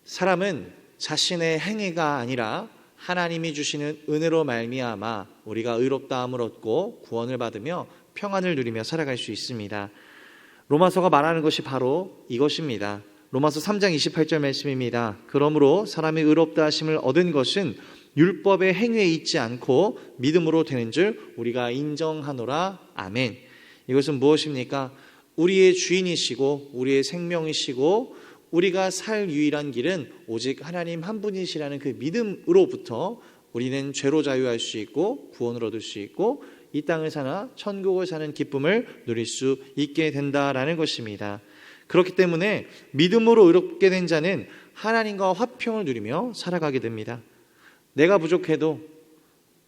사람은 자신의 행위가 아니라 하나님이 주시는 은혜로 말미암아 우리가 의롭다함을 얻고 구원을 받으며 평안을 누리며 살아갈 수 있습니다. 로마서가 말하는 것이 바로 이것입니다. 로마서 3장 28절 말씀입니다. 그러므로 사람이 의롭다 하심을 얻은 것은 율법의 행위에 있지 않고 믿음으로 되는 줄 우리가 인정하노라. 아멘. 이것은 무엇입니까? 우리의 주인이시고 우리의 생명이시고 우리가 살 유일한 길은 오직 하나님 한 분이시라는 그 믿음으로부터 우리는 죄로 자유할 수 있고 구원을 얻을 수 있고 이 땅을 사나 천국을 사는 기쁨을 누릴 수 있게 된다라는 것입니다. 그렇기 때문에 믿음으로 의롭게 된 자는 하나님과 화평을 누리며 살아가게 됩니다. 내가 부족해도,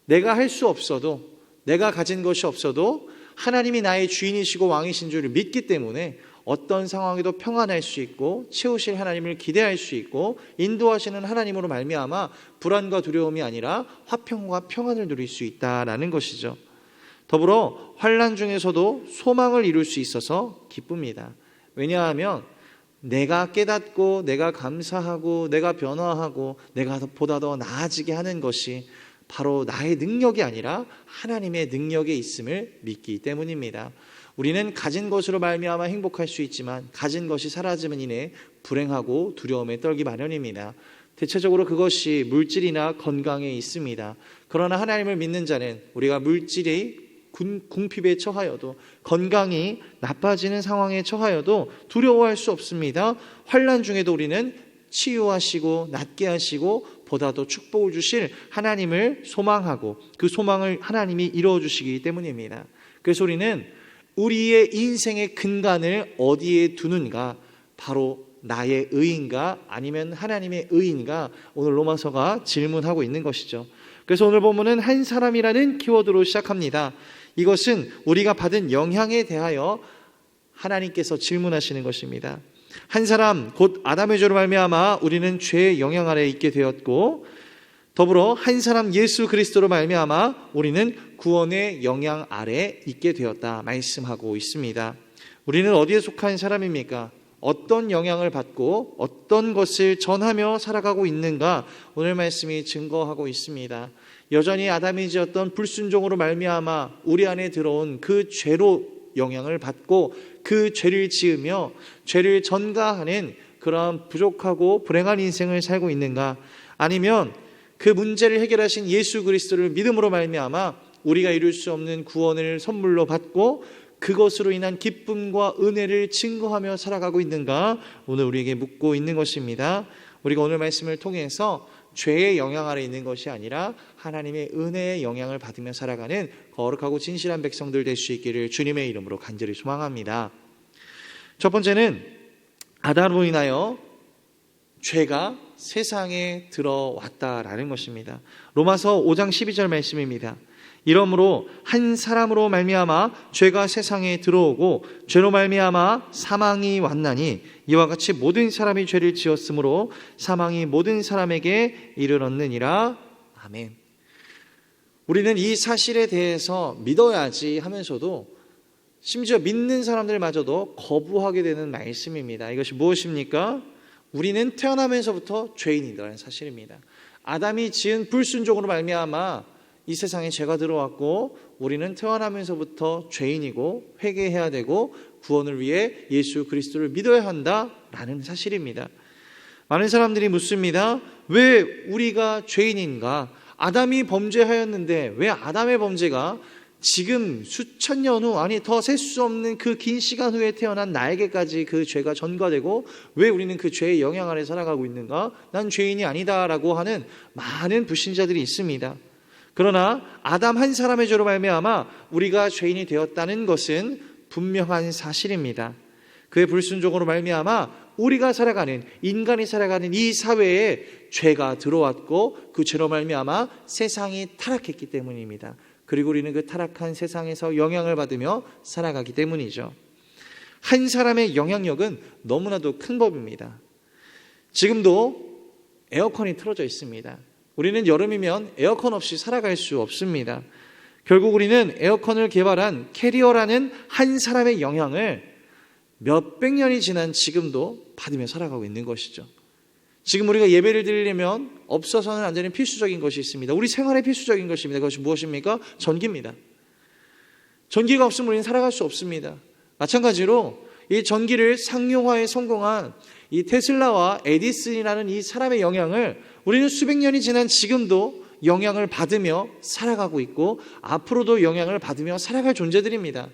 내가 할 수 없어도, 내가 가진 것이 없어도 하나님이 나의 주인이시고 왕이신 줄을 믿기 때문에 어떤 상황에도 평안할 수 있고 채우실 하나님을 기대할 수 있고 인도하시는 하나님으로 말미암아 불안과 두려움이 아니라 화평과 평안을 누릴 수 있다라는 것이죠. 더불어 환난 중에서도 소망을 이룰 수 있어서 기쁩니다. 왜냐하면 내가 깨닫고 내가 감사하고 내가 변화하고 내가 보다 더 나아지게 하는 것이 바로 나의 능력이 아니라 하나님의 능력에 있음을 믿기 때문입니다. 우리는 가진 것으로 말미암아 행복할 수 있지만 가진 것이 사라지면 이내 불행하고 두려움에 떨기 마련입니다. 대체적으로 그것이 물질이나 건강에 있습니다. 그러나 하나님을 믿는 자는 우리가 물질이 궁핍에 처하여도 건강이 나빠지는 상황에 처하여도 두려워할 수 없습니다. 환난 중에도 우리는 치유하시고 낫게 하시고 보다 더 축복을 주실 하나님을 소망하고 그 소망을 하나님이 이루어 주시기 때문입니다. 그래서 우리는 우리의 인생의 근간을 어디에 두는가? 바로 나의 의인가 아니면 하나님의 의인가? 오늘 로마서가 질문하고 있는 것이죠. 그래서 오늘 본문은 한 사람이라는 키워드로 시작합니다. 이것은 우리가 받은 영향에 대하여 하나님께서 질문하시는 것입니다. 한 사람 곧 아담의 죄로 말미암아 우리는 죄의 영향 아래 있게 되었고 더불어 한 사람 예수 그리스도로 말미암아 우리는 구원의 영향 아래 있게 되었다 말씀하고 있습니다. 우리는 어디에 속한 사람입니까? 어떤 영향을 받고 어떤 것을 전하며 살아가고 있는가? 오늘 말씀이 증거하고 있습니다. 여전히 아담이 지었던 불순종으로 말미암아 우리 안에 들어온 그 죄로 영향을 받고 그 죄를 지으며 죄를 전가하는 그러한 부족하고 불행한 인생을 살고 있는가? 아니면 그 문제를 해결하신 예수 그리스도를 믿음으로 말미암아 우리가 이룰 수 없는 구원을 선물로 받고 그것으로 인한 기쁨과 은혜를 증거하며 살아가고 있는가? 오늘 우리에게 묻고 있는 것입니다. 우리가 오늘 말씀을 통해서 죄의 영향 아래 있는 것이 아니라 하나님의 은혜의 영향을 받으며 살아가는 거룩하고 진실한 백성들 될 수 있기를 주님의 이름으로 간절히 소망합니다. 첫 번째는 아담으로 인하여 죄가 세상에 들어왔다라는 것입니다. 로마서 5장 12절 말씀입니다. 이러므로 한 사람으로 말미암아 죄가 세상에 들어오고 죄로 말미암아 사망이 왔나니 이와 같이 모든 사람이 죄를 지었으므로 사망이 모든 사람에게 이르렀느니라. 아멘. 우리는 이 사실에 대해서 믿어야지 하면서도 심지어 믿는 사람들마저도 거부하게 되는 말씀입니다. 이것이 무엇입니까? 우리는 태어나면서부터 죄인이라는 사실입니다. 아담이 지은 불순종으로 말미암아 이 세상에 죄가 들어왔고 우리는 태어나면서부터 죄인이고 회개해야 되고 구원을 위해 예수 그리스도를 믿어야 한다라는 사실입니다. 많은 사람들이 묻습니다. 왜 우리가 죄인인가? 아담이 범죄하였는데 왜 아담의 범죄가 지금 수천 년 후 아니 더 셀 수 없는 그 긴 시간 후에 태어난 나에게까지 그 죄가 전가되고 왜 우리는 그 죄의 영향 아래 살아가고 있는가? 난 죄인이 아니다라고 하는 많은 불신자들이 있습니다. 그러나 아담 한 사람의 죄로 말미암아 우리가 죄인이 되었다는 것은 분명한 사실입니다. 그의 불순종으로 말미암아 우리가 살아가는 인간이 살아가는 이 사회에 죄가 들어왔고 그 죄로 말미암아 세상이 타락했기 때문입니다. 그리고 우리는 그 타락한 세상에서 영향을 받으며 살아가기 때문이죠. 한 사람의 영향력은 너무나도 큰 법입니다. 지금도 에어컨이 틀어져 있습니다. 우리는 여름이면 에어컨 없이 살아갈 수 없습니다. 결국 우리는 에어컨을 개발한 캐리어라는 한 사람의 영향을 몇백 년이 지난 지금도 받으며 살아가고 있는 것이죠. 지금 우리가 예배를 드리려면 없어서는 안 되는 필수적인 것이 있습니다. 우리 생활의 필수적인 것입니다. 그것이 무엇입니까? 전기입니다. 전기가 없으면 우리는 살아갈 수 없습니다. 마찬가지로 이 전기를 상용화에 성공한 이 테슬라와 에디슨이라는 이 사람의 영향을 우리는 수백 년이 지난 지금도 영향을 받으며 살아가고 있고 앞으로도 영향을 받으며 살아갈 존재들입니다.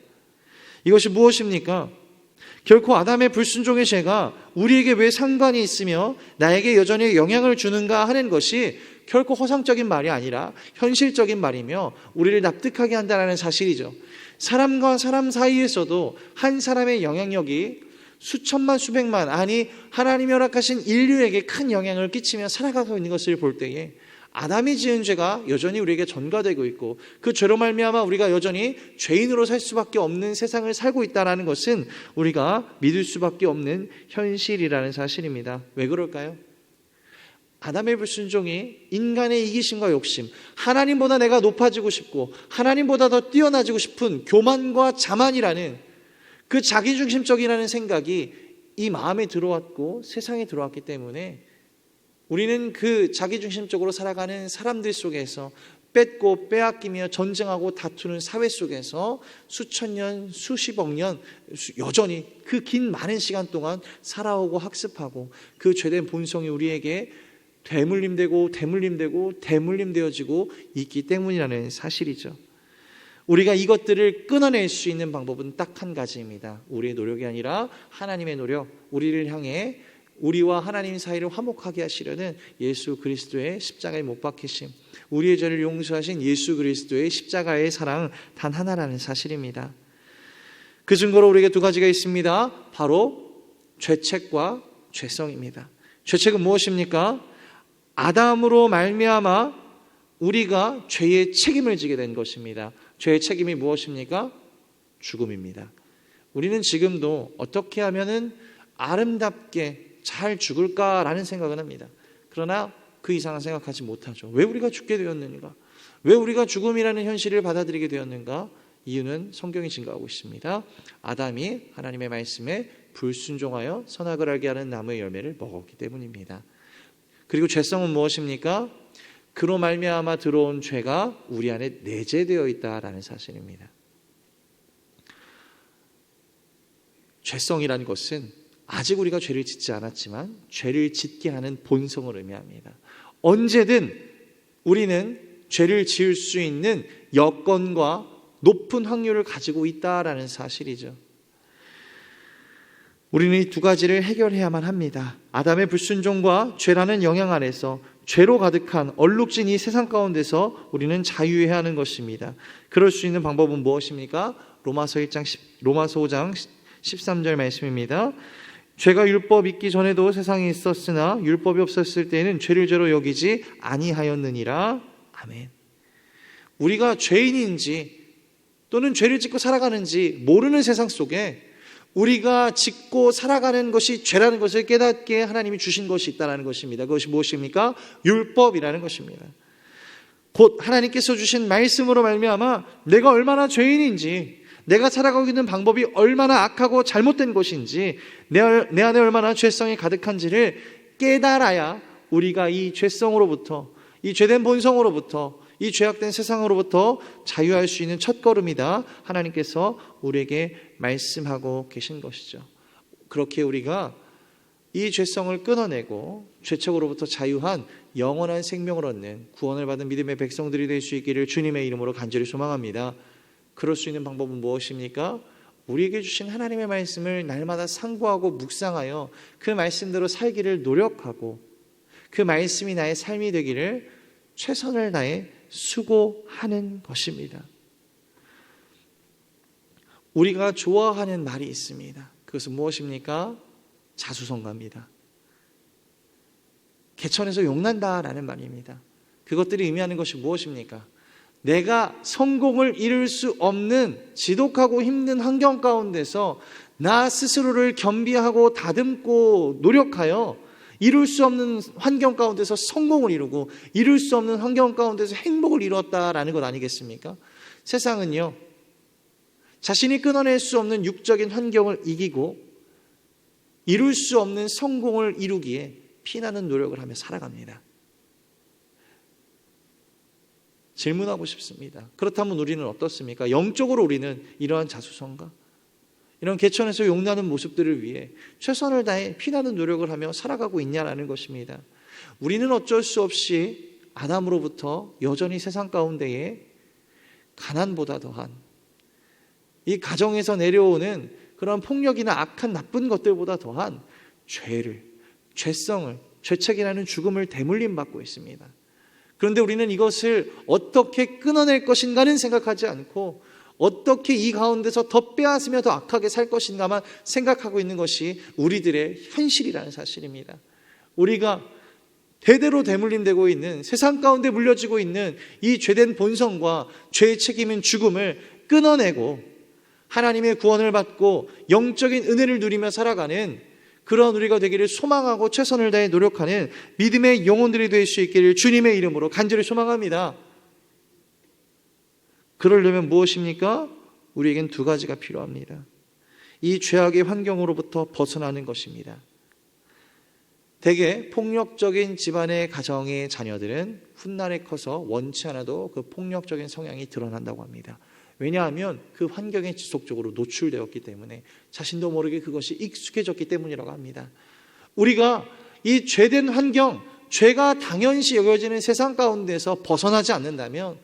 이것이 무엇입니까? 결코 아담의 불순종의 죄가 우리에게 왜 상관이 있으며 나에게 여전히 영향을 주는가 하는 것이 결코 허상적인 말이 아니라 현실적인 말이며 우리를 납득하게 한다는 사실이죠. 사람과 사람 사이에서도 한 사람의 영향력이 수천만 수백만, 아니 하나님이 허락하신 인류에게 큰 영향을 끼치며 살아가고 있는 것을 볼 때에 아담이 지은 죄가 여전히 우리에게 전가되고 있고 그 죄로 말미암아 우리가 여전히 죄인으로 살 수밖에 없는 세상을 살고 있다는 것은 우리가 믿을 수밖에 없는 현실이라는 사실입니다. 왜 그럴까요? 아담의 불순종이 인간의 이기심과 욕심, 하나님보다 내가 높아지고 싶고 하나님보다 더 뛰어나지고 싶은 교만과 자만이라는 그 자기중심적이라는 생각이 이 마음에 들어왔고 세상에 들어왔기 때문에 우리는 그 자기중심적으로 살아가는 사람들 속에서 뺏고 빼앗기며 전쟁하고 다투는 사회 속에서 수천 년, 수십억 년 여전히 그 긴 많은 시간 동안 살아오고 학습하고 그 죄된 본성이 우리에게 대물림되어지고 있기 때문이라는 사실이죠. 우리가 이것들을 끊어낼 수 있는 방법은 딱 한 가지입니다. 우리의 노력이 아니라 하나님의 노력, 우리를 향해 우리와 하나님 사이를 화목하게 하시려는 예수 그리스도의 십자가에 못 박히심, 우리의 죄를 용서하신 예수 그리스도의 십자가의 사랑 단 하나라는 사실입니다. 그 증거로 우리에게 두 가지가 있습니다. 바로 죄책과 죄성입니다. 죄책은 무엇입니까? 아담으로 말미암아 우리가 죄의 책임을 지게 된 것입니다. 죄의 책임이 무엇입니까? 죽음입니다. 우리는 지금도 어떻게 하면은 아름답게 잘 죽을까라는 생각은 합니다. 그러나 그 이상은 생각하지 못하죠. 왜 우리가 죽게 되었는가? 왜 우리가 죽음이라는 현실을 받아들이게 되었는가? 이유는 성경이 증거하고 있습니다. 아담이 하나님의 말씀에 불순종하여 선악을 알게 하는 나무의 열매를 먹었기 때문입니다. 그리고 죄성은 무엇입니까? 그로 말미암아 들어온 죄가 우리 안에 내재되어 있다라는 사실입니다. 죄성이라는 것은 아직 우리가 죄를 짓지 않았지만 죄를 짓게 하는 본성을 의미합니다. 언제든 우리는 죄를 지을 수 있는 여건과 높은 확률을 가지고 있다라는 사실이죠. 우리는 이 두 가지를 해결해야만 합니다. 아담의 불순종과 죄라는 영향 안에서 죄로 가득한 얼룩진 이 세상 가운데서 우리는 자유해야 하는 것입니다. 그럴 수 있는 방법은 무엇입니까? 로마서 5장 13절 말씀입니다. 죄가 율법 있기 전에도 세상에 있었으나 율법이 없었을 때에는 죄를 죄로 여기지 아니하였느니라. 아멘. 우리가 죄인인지 또는 죄를 짓고 살아가는지 모르는 세상 속에 우리가 짓고 살아가는 것이 죄라는 것을 깨닫게 하나님이 주신 것이 있다는 것입니다. 그것이 무엇입니까? 율법이라는 것입니다. 곧 하나님께서 주신 말씀으로 말미암아 내가 얼마나 죄인인지, 내가 살아가고 있는 방법이 얼마나 악하고 잘못된 것인지, 내 안에 얼마나 죄성이 가득한지를 깨달아야 우리가 이 죄성으로부터, 이 죄된 본성으로부터, 이 죄악된 세상으로부터 자유할 수 있는 첫걸음이다. 하나님께서 우리에게 말씀하고 계신 것이죠. 그렇게 우리가 이 죄성을 끊어내고 죄책으로부터 자유한 영원한 생명을 얻는 구원을 받은 믿음의 백성들이 될 수 있기를 주님의 이름으로 간절히 소망합니다. 그럴 수 있는 방법은 무엇입니까? 우리에게 주신 하나님의 말씀을 날마다 상고하고 묵상하여 그 말씀대로 살기를 노력하고 그 말씀이 나의 삶이 되기를 최선을 다해 수고하는 것입니다. 우리가 좋아하는 말이 있습니다. 그것은 무엇입니까? 자수성가입니다. 개천에서 용난다라는 말입니다. 그것들이 의미하는 것이 무엇입니까? 내가 성공을 이룰 수 없는 지독하고 힘든 환경 가운데서 나 스스로를 겸비하고 다듬고 노력하여 이룰 수 없는 환경 가운데서 성공을 이루고 이룰 수 없는 환경 가운데서 행복을 이루었다라는 것 아니겠습니까? 세상은요, 자신이 끊어낼 수 없는 육적인 환경을 이기고 이룰 수 없는 성공을 이루기에 피나는 노력을 하며 살아갑니다. 질문하고 싶습니다. 그렇다면 우리는 어떻습니까? 영적으로 우리는 이러한 자수성가, 이런 개천에서 용나는 모습들을 위해 최선을 다해 피나는 노력을 하며 살아가고 있냐라는 것입니다. 우리는 어쩔 수 없이 아담으로부터 여전히 세상 가운데에 가난보다 더한 이 가정에서 내려오는 그런 폭력이나 악한 나쁜 것들보다 더한 죄성을, 죄책이라는 죽음을 대물림 받고 있습니다. 그런데 우리는 이것을 어떻게 끊어낼 것인가는 생각하지 않고 어떻게 이 가운데서 더 빼앗으며 더 악하게 살 것인가만 생각하고 있는 것이 우리들의 현실이라는 사실입니다. 우리가 대대로 대물림되고 있는, 세상 가운데 물려지고 있는 이 죄된 본성과 죄의 책임인 죽음을 끊어내고 하나님의 구원을 받고 영적인 은혜를 누리며 살아가는 그런 우리가 되기를 소망하고 최선을 다해 노력하는 믿음의 영혼들이 될 수 있기를 주님의 이름으로 간절히 소망합니다. 그러려면 무엇입니까? 우리에겐 두 가지가 필요합니다. 이 죄악의 환경으로부터 벗어나는 것입니다. 대개 폭력적인 집안의 가정의 자녀들은 훗날에 커서 원치 않아도 그 폭력적인 성향이 드러난다고 합니다. 왜냐하면 그 환경에 지속적으로 노출되었기 때문에, 자신도 모르게 그것이 익숙해졌기 때문이라고 합니다. 우리가 이 죄된 환경, 죄가 당연시 여겨지는 세상 가운데서 벗어나지 않는다면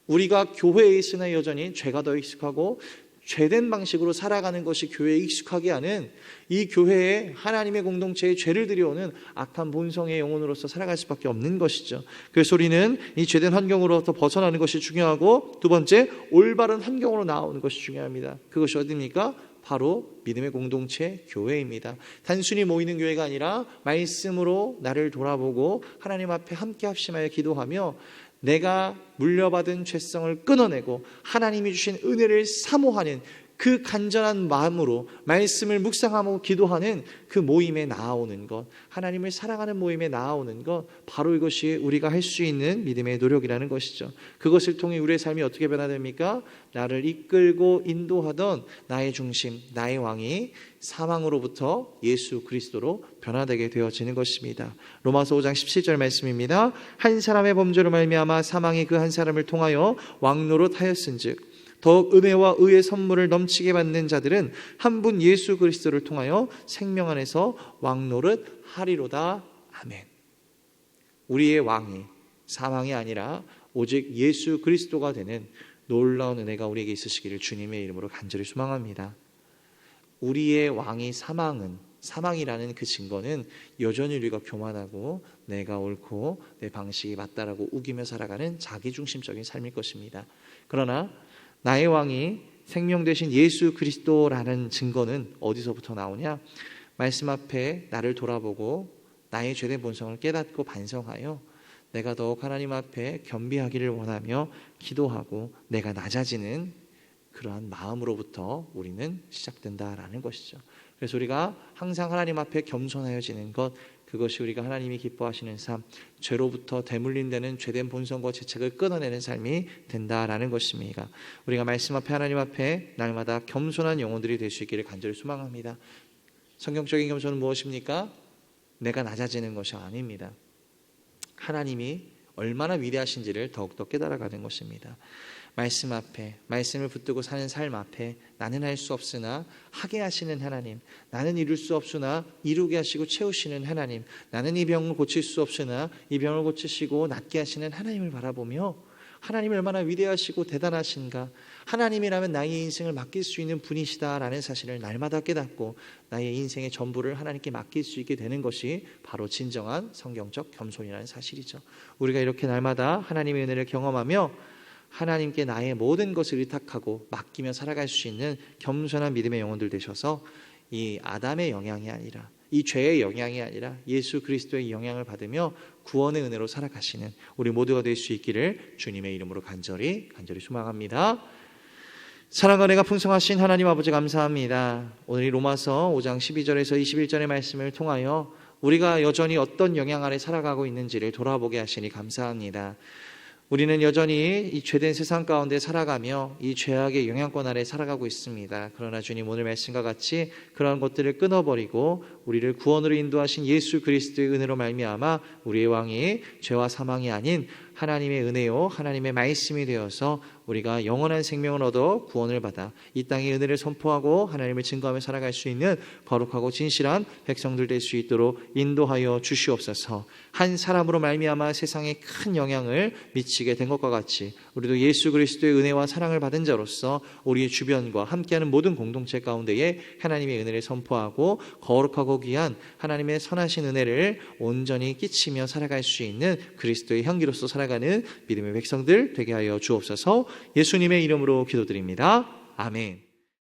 우리가 교회에 있으나 여전히 죄가 더 익숙하고 죄된 방식으로 살아가는 것이 교회에 익숙하게 하는 이 교회에 하나님의 공동체에 죄를 들여오는 악한 본성의 영혼으로서 살아갈 수밖에 없는 것이죠. 그래서 우리는 이 죄된 환경으로부터 벗어나는 것이 중요하고, 두 번째, 올바른 환경으로 나오는 것이 중요합니다. 그것이 어디입니까? 바로 믿음의 공동체, 교회입니다. 단순히 모이는 교회가 아니라 말씀으로 나를 돌아보고 하나님 앞에 함께 합심하여 기도하며 내가 물려받은 죄성을 끊어내고 하나님이 주신 은혜를 사모하는 그 간절한 마음으로 말씀을 묵상하고 기도하는 그 모임에 나아오는 것, 하나님을 사랑하는 모임에 나아오는 것, 바로 이것이 우리가 할 수 있는 믿음의 노력이라는 것이죠. 그것을 통해 우리의 삶이 어떻게 변화됩니까? 나를 이끌고 인도하던 나의 중심, 나의 왕이 사망으로부터 예수 그리스도로 변화되게 되어지는 것입니다. 로마서 5장 17절 말씀입니다. 한 사람의 범죄로 말미암아 사망이 그 한 사람을 통하여 왕노릇 하였은즉 더욱 은혜와 의의 선물을 넘치게 받는 자들은 한 분 예수 그리스도를 통하여 생명 안에서 왕노릇 하리로다. 아멘. 우리의 왕이 사망이 아니라 오직 예수 그리스도가 되는 놀라운 은혜가 우리에게 있으시기를 주님의 이름으로 간절히 소망합니다. 우리의 왕이 사망이라는 그 증거는 여전히 우리가 교만하고 내가 옳고 내 방식이 맞다라고 우기며 살아가는 자기중심적인 삶일 것입니다. 그러나 나의 왕이 생명 되신 예수 그리스도라는 증거는 어디서부터 나오냐? 말씀 앞에 나를 돌아보고 나의 죄된 본성을 깨닫고 반성하여 내가 더욱 하나님 앞에 겸비하기를 원하며 기도하고 내가 낮아지는 그러한 마음으로부터 우리는 시작된다라는 것이죠. 그래서 우리가 항상 하나님 앞에 겸손하여지는 것, 그것이 우리가 하나님이 기뻐하시는 삶, 죄로부터 대물림되는 죄된 본성과 죄책을 끊어내는 삶이 된다라는 것입니다. 우리가 말씀 앞에 하나님 앞에 날마다 겸손한 영혼들이 될 수 있기를 간절히 소망합니다. 성경적인 겸손은 무엇입니까? 내가 낮아지는 것이 아닙니다. 하나님이 얼마나 위대하신지를 더욱더 깨달아가는 것입니다. 말씀 앞에, 말씀을 붙들고 사는 삶 앞에 나는 할 수 없으나 하게 하시는 하나님, 나는 이룰 수 없으나 이루게 하시고 채우시는 하나님, 나는 이 병을 고칠 수 없으나 이 병을 고치시고 낫게 하시는 하나님을 바라보며 하나님이 얼마나 위대하시고 대단하신가, 하나님이라면 나의 인생을 맡길 수 있는 분이시다라는 사실을 날마다 깨닫고 나의 인생의 전부를 하나님께 맡길 수 있게 되는 것이 바로 진정한 성경적 겸손이라는 사실이죠. 우리가 이렇게 날마다 하나님의 은혜를 경험하며 하나님께 나의 모든 것을 의탁하고 맡기며 살아갈 수 있는 겸손한 믿음의 영혼들 되셔서 이 아담의 영향이 아니라, 이 죄의 영향이 아니라 예수 그리스도의 영향을 받으며 구원의 은혜로 살아가시는 우리 모두가 될 수 있기를 주님의 이름으로 간절히 소망합니다. 사랑과 은혜가 풍성하신 하나님 아버지 감사합니다. 오늘 이 로마서 5장 12절에서 21절의 말씀을 통하여 우리가 여전히 어떤 영향 아래 살아가고 있는지를 돌아보게 하시니 감사합니다. 우리는 여전히 이 죄된 세상 가운데 살아가며 이 죄악의 영향권 아래 살아가고 있습니다. 그러나 주님, 오늘 말씀과 같이 그런 것들을 끊어버리고 우리를 구원으로 인도하신 예수 그리스도의 은혜로 말미암아 우리의 왕이 죄와 사망이 아닌 하나님의 은혜요 하나님의 말씀이 되어서 우리가 영원한 생명을 얻어 구원을 받아 이 땅의 은혜를 선포하고 하나님을 증거하며 살아갈 수 있는 거룩하고 진실한 백성들 될 수 있도록 인도하여 주시옵소서. 한 사람으로 말미암아 세상에 큰 영향을 미치게 된 것과 같이 우리도 예수 그리스도의 은혜와 사랑을 받은 자로서 우리의 주변과 함께하는 모든 공동체 가운데에 하나님의 은혜를 선포하고 거룩하고 귀한 하나님의 선하신 은혜를 온전히 끼치며 살아갈 수 있는 그리스도의 향기로서 살아가는 믿음의 백성들 되게 하여 주옵소서. 예수님의 이름으로 기도드립니다. 아멘.